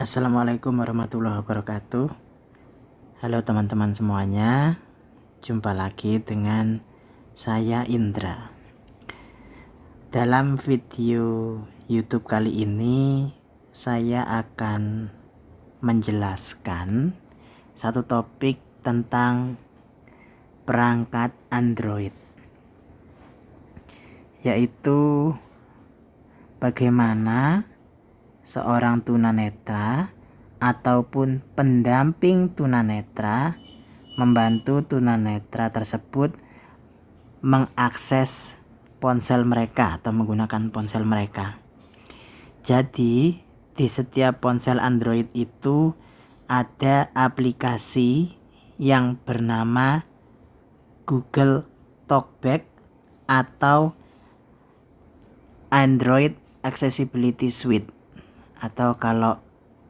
Assalamualaikum warahmatullahi wabarakatuh. Halo teman-teman semuanya, jumpa lagi dengan saya Indra. Dalam video YouTube kali ini saya akan menjelaskan satu topik tentang perangkat Android, yaitu bagaimana seorang tunanetra ataupun pendamping tunanetra membantu tunanetra tersebut mengakses ponsel mereka atau menggunakan ponsel mereka. Jadi di setiap ponsel Android itu ada aplikasi yang bernama Google Talkback atau Android Accessibility Suite, atau kalau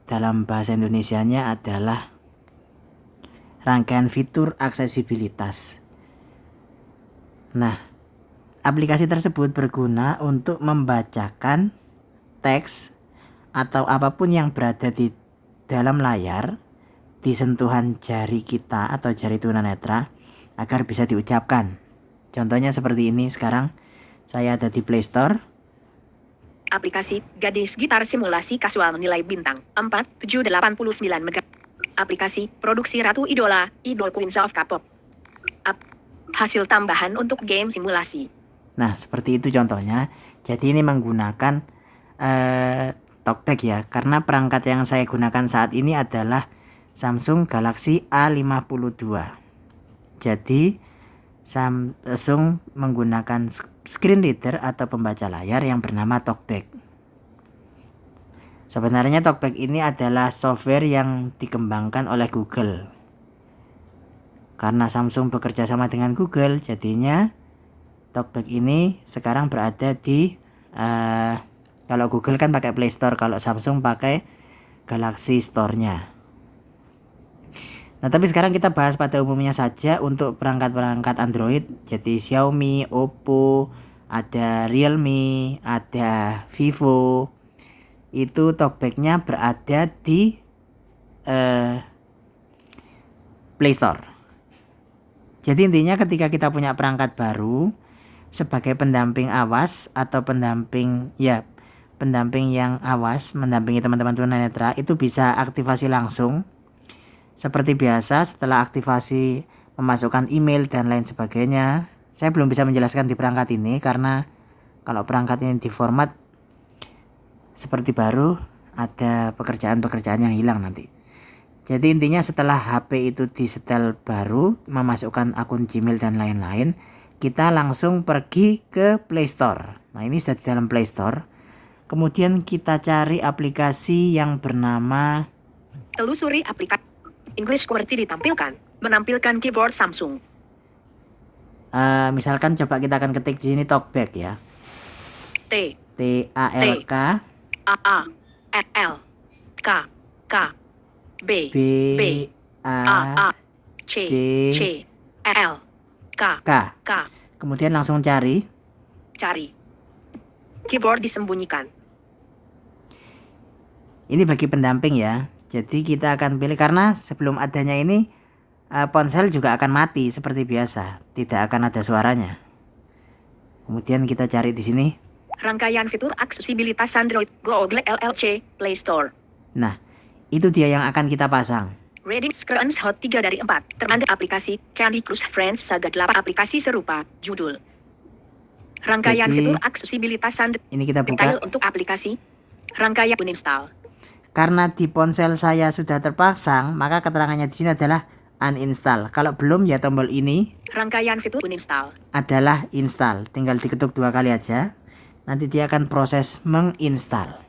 dalam bahasa Indonesianya adalah rangkaian fitur aksesibilitas. Nah, aplikasi tersebut berguna untuk membacakan teks atau apapun yang berada di dalam layar di sentuhan jari kita atau jari tunanetra agar bisa diucapkan. Contohnya seperti ini. Sekarang saya ada di Play Store. Aplikasi Gadis Gitar Simulasi Kasual nilai bintang 4789 mega. Aplikasi produksi Ratu Idola, Idol Queens of K-pop. Hasil tambahan untuk game simulasi. Nah, seperti itu contohnya. Jadi ini menggunakan Talkback ya, karena perangkat yang saya gunakan saat ini adalah Samsung Galaxy A52. Jadi Samsung menggunakan screen reader atau pembaca layar yang bernama Talkback. Sebenarnya Talkback ini adalah software yang dikembangkan oleh Google. Karena Samsung bekerja sama dengan Google, jadinya Talkback ini sekarang berada di kalau Google kan pakai Play Store, kalau Samsung pakai Galaxy Store-nya. Nah, tapi sekarang kita bahas pada umumnya saja untuk perangkat-perangkat Android. Jadi Xiaomi, Oppo, ada Realme, ada Vivo. Itu Talkback-nya berada di Play Store. Jadi intinya ketika kita punya perangkat baru, sebagai pendamping awas atau pendamping yang awas mendampingi teman-teman tunanetra, itu bisa aktivasi langsung. Seperti biasa, setelah aktivasi memasukkan email dan lain sebagainya. Saya belum bisa menjelaskan di perangkat ini karena kalau perangkat ini diformat seperti baru, ada pekerjaan-pekerjaan yang hilang nanti. Jadi intinya setelah HP itu disetel baru, memasukkan akun Gmail dan lain-lain, kita langsung pergi ke Play Store. Nah, ini sudah di dalam Play Store. Kemudian kita cari aplikasi yang bernama Telusuri aplikasi English QWERTY ditampilkan, menampilkan keyboard Samsung. Misalkan coba kita akan ketik di sini Talkback ya. TALK BAACL Kemudian langsung cari. Keyboard disembunyikan. Ini bagi pendamping ya. Jadi kita akan pilih, karena sebelum adanya ini ponsel juga akan mati seperti biasa, tidak akan ada suaranya. Kemudian kita cari di sini. Rangkaian fitur aksesibilitas Android Google LLC Play Store. Nah, itu dia yang akan kita pasang. Reading screenshot 3 dari 4. Teranda aplikasi Candy Crush Friends Saga 8 aplikasi serupa. Judul. Rangkaian fitur aksesibilitas Android. Ini kita buka. Detail untuk aplikasi. Rangkaian uninstall. Karena di ponsel saya sudah terpasang, maka keterangannya di sini adalah uninstall. Kalau belum ya tombol ini. Rangkaian fitur uninstall. Adalah install. Tinggal diketuk 2 kali aja. Nanti dia akan proses menginstal.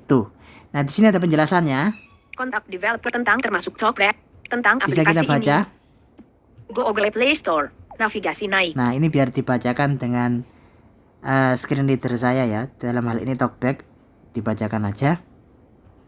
Tuh. Nah, di sini ada penjelasannya. Kontak developer tentang termasuk Talkback. Tentang bisa aplikasi kita baca. Ini. Google Play Store. Navigasi naik. Nah, ini biar dibacakan dengan screen reader saya ya. Dalam hal ini Talkback. Dibacakan aja.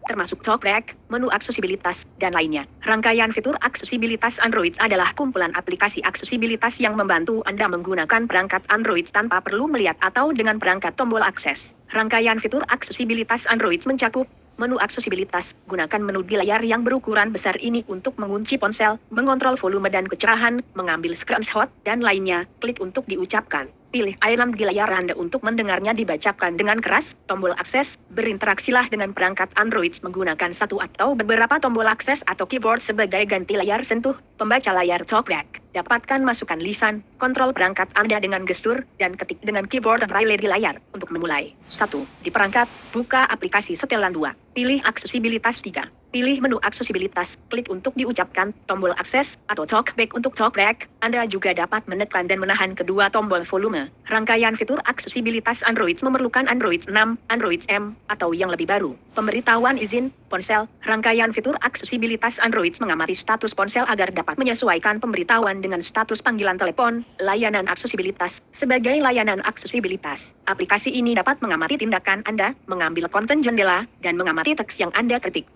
termasuk Talkback, menu aksesibilitas, dan lainnya. Rangkaian fitur aksesibilitas Android adalah kumpulan aplikasi aksesibilitas yang membantu Anda menggunakan perangkat Android tanpa perlu melihat atau dengan perangkat tombol akses. Rangkaian fitur aksesibilitas Android mencakup Menu aksesibilitas. Gunakan menu di layar yang berukuran besar ini untuk mengunci ponsel, mengontrol volume dan kecerahan, mengambil screenshot, dan lainnya. Klik untuk diucapkan. Pilih item di layar Anda untuk mendengarnya dibacakan dengan keras. Tombol akses. Berinteraksilah dengan perangkat Android menggunakan satu atau beberapa tombol akses atau keyboard sebagai ganti layar sentuh. Pembaca layar talkback. Dapatkan masukan lisan. Kontrol perangkat Anda dengan gestur, dan ketik dengan keyboard braille di layar. Untuk memulai. 1. Di perangkat, buka aplikasi setelan 2. Pilih aksesibilitas 3. Pilih menu aksesibilitas, klik untuk diucapkan, tombol akses, atau talkback untuk talkback. Anda juga dapat menekan dan menahan kedua tombol volume. Rangkaian fitur aksesibilitas Android memerlukan Android 6, Android M, atau yang lebih baru. Pemberitahuan izin, ponsel. Rangkaian fitur aksesibilitas Android mengamati status ponsel agar dapat menyesuaikan pemberitahuan dengan status panggilan telepon. Layanan aksesibilitas. Sebagai layanan aksesibilitas, aplikasi ini dapat mengamati tindakan Anda, mengambil konten jendela, dan mengamati teks yang Anda ketik.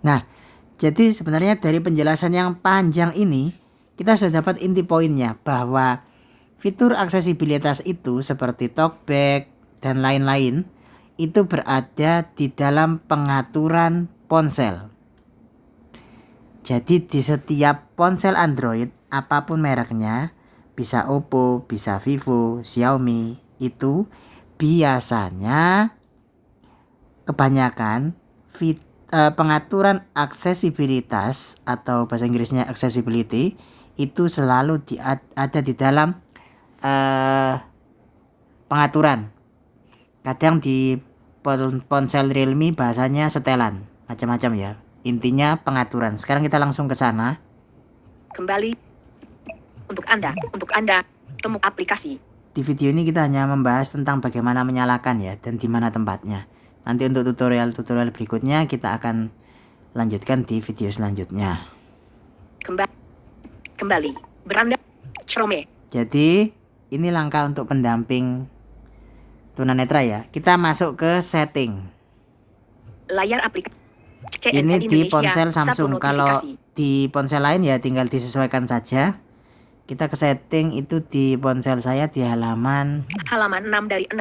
Nah, jadi sebenarnya dari penjelasan yang panjang ini, kita sudah dapat inti poinnya bahwa fitur aksesibilitas itu seperti talkback dan lain-lain itu berada di dalam pengaturan ponsel. Jadi di setiap ponsel Android, apapun mereknya, bisa Oppo, bisa Vivo, Xiaomi, itu biasanya kebanyakan pengaturan aksesibilitas atau bahasa Inggrisnya accessibility itu selalu ada di dalam pengaturan. Kadang di ponsel Realme bahasanya setelan, macam-macam ya. Intinya pengaturan. Sekarang kita langsung ke sana. Kembali. Untuk Anda, temu aplikasi. Di video ini kita hanya membahas tentang bagaimana menyalakan ya, dan di mana tempatnya. Nanti untuk tutorial berikutnya kita akan lanjutkan di video selanjutnya. Kembali. Beranda. Chrome. Jadi ini langkah untuk pendamping tunanetra ya. Kita masuk ke setting. Layar aplikasi. Ini di ponsel Samsung. Kalau di ponsel lain ya tinggal disesuaikan saja. Kita ke setting itu di ponsel saya di halaman 6 dari 6.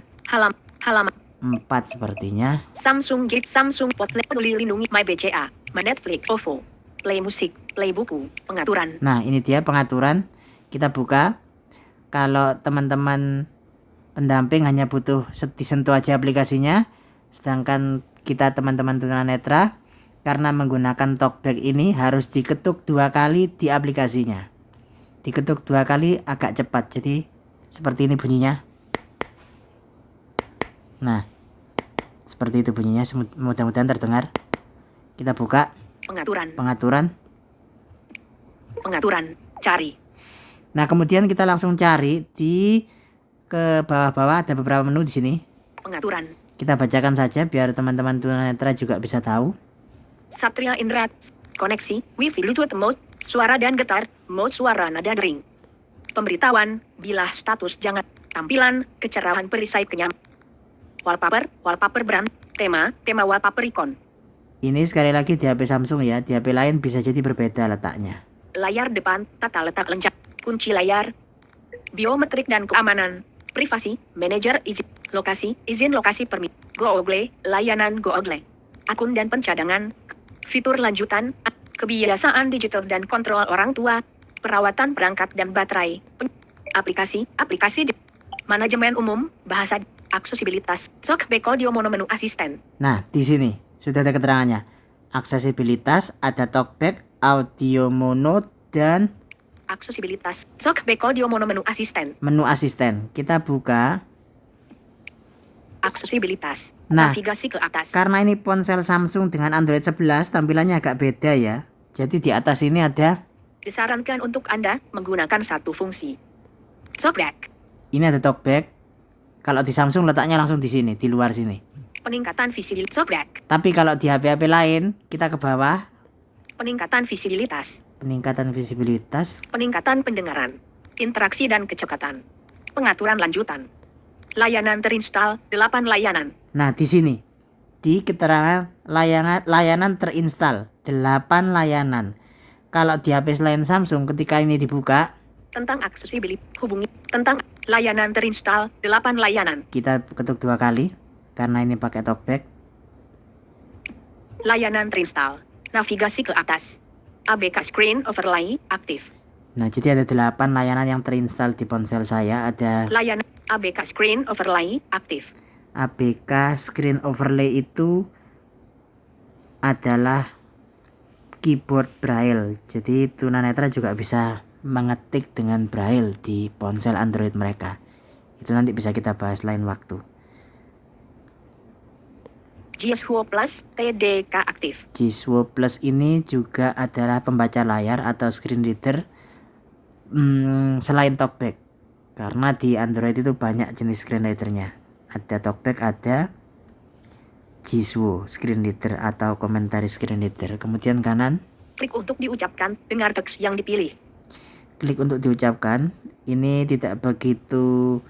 Halaman 4 sepertinya. Samsung Gate, Samsung Spotlight, peduli lindungi, My BCA, My Netflix, OVO, Play musik, Play buku, pengaturan. Nah, ini dia pengaturan. Kita buka. Kalau teman-teman pendamping hanya butuh disentuh aja aplikasinya, sedangkan kita teman-teman tunanetra karena menggunakan talkback ini harus diketuk 2 kali di aplikasinya. Diketuk 2 kali agak cepat. Jadi seperti ini bunyinya. Nah, seperti itu bunyinya, mudah-mudahan terdengar. Kita buka pengaturan, cari. Nah, kemudian kita langsung cari di ke bawah-bawah ada beberapa menu di sini. Pengaturan. Kita bacakan saja biar teman-teman tunanetra juga bisa tahu. Satria Indra, koneksi, Wi-Fi, Bluetooth, mode, suara dan getar, mode suara nada dering. Pemberitahuan, bilah status jangan, tampilan, kecerahan perisai kenyam. Wallpaper brand, tema wallpaper icon. Ini sekali lagi di HP Samsung ya, di HP lain bisa jadi berbeda letaknya. Layar depan, tata letak lencak, kunci layar, biometrik dan keamanan, privasi, manajer izin lokasi permit, Google, layanan Google, akun dan pencadangan, fitur lanjutan, kebiasaan digital dan kontrol orang tua, perawatan perangkat dan baterai, aplikasi, manajemen umum, bahasa, aksesibilitas, talkback audio mono menu asisten. Nah, di sini sudah ada keterangannya. Aksesibilitas, ada talkback, audio mono, dan aksesibilitas, talkback audio mono menu asisten. Menu asisten. Kita buka. Aksesibilitas. Nah, navigasi ke atas. Karena ini ponsel Samsung dengan Android 11 tampilannya agak beda ya. Jadi di atas ini ada. Disarankan untuk Anda menggunakan satu fungsi. Talkback. Ini ada talkback. Kalau di Samsung letaknya langsung di sini, di luar sini. Peningkatan visibilitas talkback. Tapi kalau di HP-HP lain, kita ke bawah. Peningkatan visibilitas. Peningkatan visibilitas. Peningkatan pendengaran. Interaksi dan kecepatan. Pengaturan lanjutan. Layanan terinstall, 8 layanan. Nah, di sini. Di keterangan layanan terinstall, 8 layanan. Kalau di HP selain Samsung ketika ini dibuka. Tentang aksesibilitas, hubungi. Tentang layanan terinstall, 8 layanan. Kita ketuk 2 kali. Karena ini pakai talkback. Layanan terinstall. Navigasi ke atas. ABK Screen Overlay aktif. Nah, jadi ada 8 layanan yang terinstall di ponsel saya. Ada Layanan ABK Screen Overlay aktif. ABK Screen Overlay itu adalah keyboard braille. Jadi tunanetra juga bisa mengetik dengan braille di ponsel Android mereka. Itu nanti bisa kita bahas lain waktu. Jiswo Plus TDK aktif. Jiswo Plus ini juga adalah pembaca layar atau screen reader selain talkback. Karena di Android itu banyak jenis screen readernya. Ada talkback, ada Jiswo screen reader atau komentari screen reader. Kemudian kanan, Klik untuk diucapkan, dengar teks yang dipilih. klik untuk diucapkan. Ini tidak begitu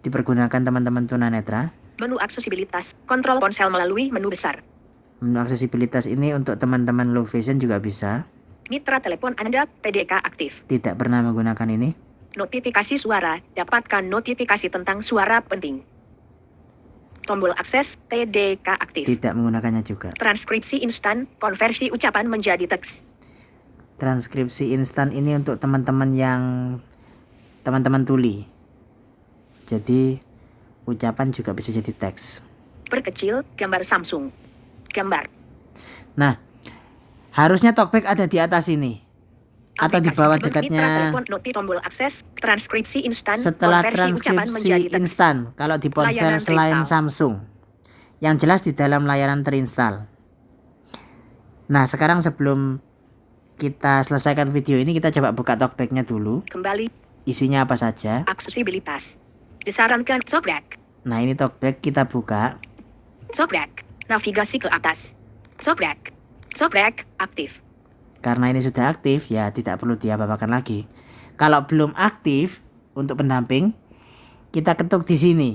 dipergunakan teman-teman tunanetra. Menu aksesibilitas, kontrol ponsel melalui menu besar. Menu aksesibilitas ini untuk teman-teman low vision juga bisa. Mitra telepon Anda, TDK aktif. Tidak pernah menggunakan ini. Notifikasi suara, dapatkan notifikasi tentang suara penting. Tombol akses, TDK aktif. Tidak menggunakannya juga. Transkripsi instan, konversi ucapan menjadi teks. Transkripsi instan ini untuk teman-teman yang teman-teman tuli. Jadi ucapan juga bisa jadi teks. Perkecil, gambar Samsung. Gambar. Nah, harusnya talkback ada di atas ini. Atau di Aplikasi bawah Mitra dekatnya. telepon, tombol akses, transkripsi instan, Setelah konversi ucapan menjadi transkripsi teks. instan, kalau di ponsel Layanan selain terinstall. Samsung, yang jelas di dalam layanan terinstall. Nah, sekarang sebelum kita selesaikan video ini, kita coba buka talkbacknya dulu. Kembali, Isinya apa saja. aksesibilitas. Disarankan talkback. Nah, ini talkback kita buka. Talkback. Navigasi ke atas. Talkback. Talkback aktif. Karena ini sudah aktif, ya tidak perlu diapa-apakan lagi. Kalau belum aktif untuk pendamping, kita ketuk di sini.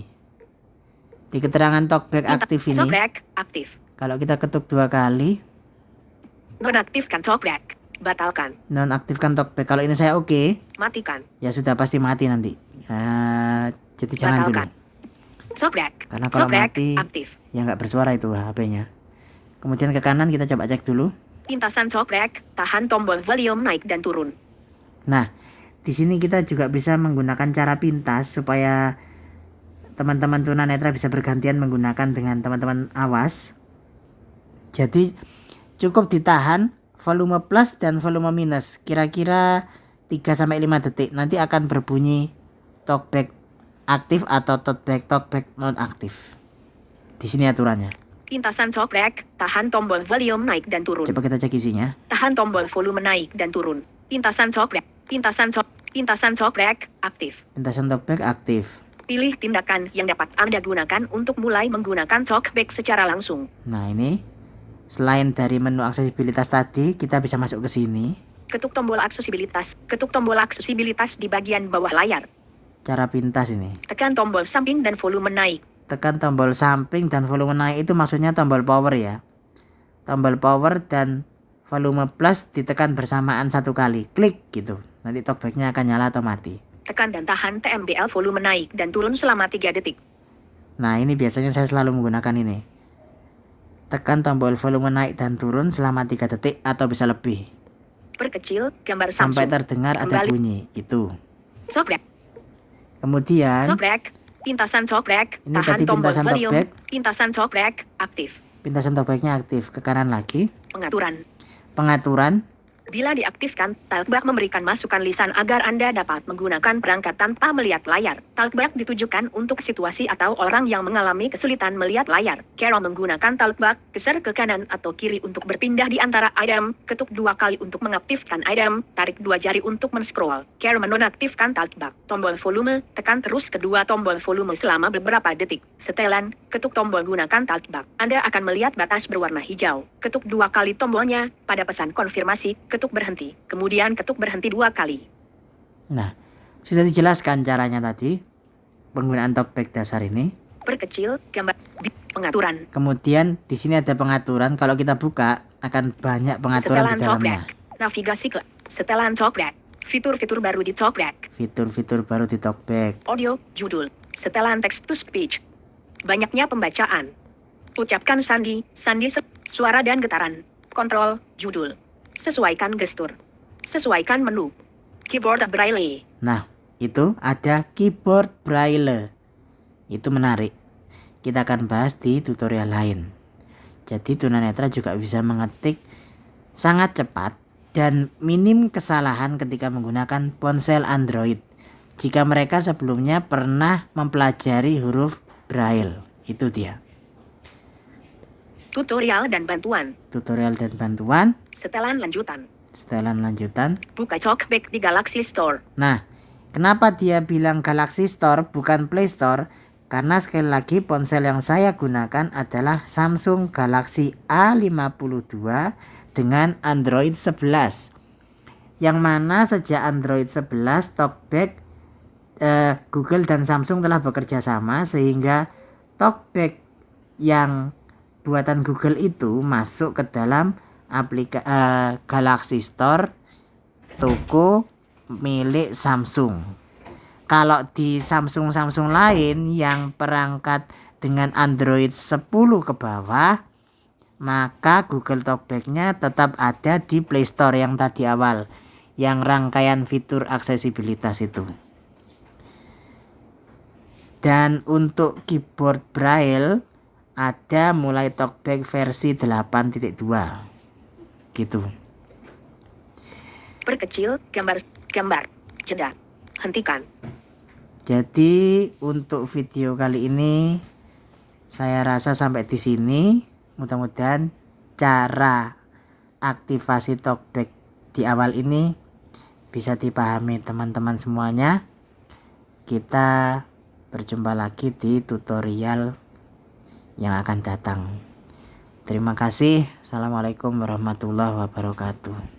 Di keterangan talkback aktif ini, Talkback aktif. kalau kita ketuk 2 kali, Nonaktifkan talkback. Batalkan. nonaktifkan talkback. Kalau ini saya oke, Matikan. ya sudah pasti mati nanti. Jadi jangan dulu. Batalkan. Talkback. Karena kalau Talkback mati, aktif. ya nggak bersuara itu HP-nya. Kemudian ke kanan kita coba cek dulu. Pintasan talkback. Tahan tombol volume naik dan turun. Nah, di sini kita juga bisa menggunakan cara pintas supaya teman-teman tunanetra bisa bergantian menggunakan dengan teman-teman awas. Jadi cukup ditahan volume plus dan volume minus kira-kira 3-5 detik. Nanti akan berbunyi talkback aktif atau talkback non aktif. Di sini aturannya. Pintasan talkback. Tahan tombol volume naik dan turun. Coba kita cek isinya. Tahan tombol volume naik dan turun. Pintasan talkback. Pintasan talkback aktif. Pintasan talkback aktif. Pilih tindakan yang dapat Anda gunakan untuk mulai menggunakan talkback secara langsung. Nah, ini selain dari menu aksesibilitas tadi, kita bisa masuk ke sini. Ketuk tombol aksesibilitas. Ketuk tombol aksesibilitas di bagian bawah layar. Cara pintas ini. Tekan tombol samping dan volume naik. Tekan tombol samping dan volume naik itu maksudnya tombol power ya. Tombol power dan volume plus ditekan bersamaan 1 kali. Klik gitu. Nanti talkbacknya akan nyala atau mati. Tekan dan tahan TMBL volume naik dan turun selama 3 detik. Nah, ini biasanya saya selalu menggunakan ini. Tekan tombol volume naik dan turun selama 3 detik atau bisa lebih. Perkecil gambar Samsung. Sampai terdengar ada Kembali. bunyi. Itu. Talkback. Kemudian Talkback. Pintasan talkback. Ini Tahan tadi tombol pintasan volume. talkback. Pintasan talkback aktif. pintasan talkbacknya aktif. Ke kanan lagi. Pengaturan. Pengaturan. Bila diaktifkan, talkback memberikan masukan lisan agar Anda dapat menggunakan perangkat tanpa melihat layar. Talkback ditujukan untuk situasi atau orang yang mengalami kesulitan melihat layar. Cara menggunakan talkback, geser ke kanan atau kiri untuk berpindah di antara item, ketuk 2 kali untuk mengaktifkan item, tarik 2 jari untuk men-scroll. Cara menonaktifkan talkback. Tombol volume, tekan terus kedua tombol volume selama beberapa detik. Setelan, ketuk tombol gunakan talkback. Anda akan melihat batas berwarna hijau. Ketuk 2 kali tombolnya, pada pesan konfirmasi, ketuk berhenti. Kemudian ketuk berhenti 2 kali. Nah, sudah dijelaskan caranya tadi. Penggunaan talkback dasar ini. Perkecil, gambar, pengaturan. Kemudian di sini ada pengaturan. Kalau kita buka akan banyak pengaturan Setelan di dalamnya. talkback. Navigasi ke setelan talkback. Fitur-fitur baru di talkback. Fitur-fitur baru di talkback. Audio, judul. Setelan text to speech. Banyaknya pembacaan. Ucapkan sandi, Suara dan getaran. Kontrol, judul. Sesuaikan gestur. Sesuaikan menu. Keyboard Braille. Nah, itu ada keyboard braille. Itu menarik. Kita akan bahas di tutorial lain. Jadi tunanetra juga bisa mengetik sangat cepat dan minim kesalahan ketika menggunakan ponsel Android. Jika mereka sebelumnya pernah mempelajari huruf braille. Itu dia. Tutorial dan bantuan. Tutorial dan bantuan. Setelan lanjutan. Setelan lanjutan. Buka Talkback di Galaxy Store. Nah, kenapa dia bilang Galaxy Store bukan Play Store? Karena sekali lagi ponsel yang saya gunakan adalah Samsung Galaxy A52 dengan Android 11. Yang mana sejak Android 11 Talkback Google dan Samsung telah bekerja sama sehingga Talkback yang buatan Google itu masuk ke dalam Galaxy Store toko milik Samsung. Kalau di Samsung lain yang perangkat dengan Android 10 ke bawah, maka Google Talkback-nya tetap ada di Play Store yang tadi awal, yang rangkaian fitur aksesibilitas itu. Dan untuk keyboard braille ada mulai Talkback versi 8.2 gitu. Perkecil gambar jeda, hentikan. Jadi untuk video kali ini saya rasa sampai di sini. Mudah-mudahan cara aktivasi Talkback di awal ini bisa dipahami teman-teman semuanya. Kita berjumpa lagi di tutorial yang akan datang. Terima kasih. Assalamualaikum warahmatullahi wabarakatuh.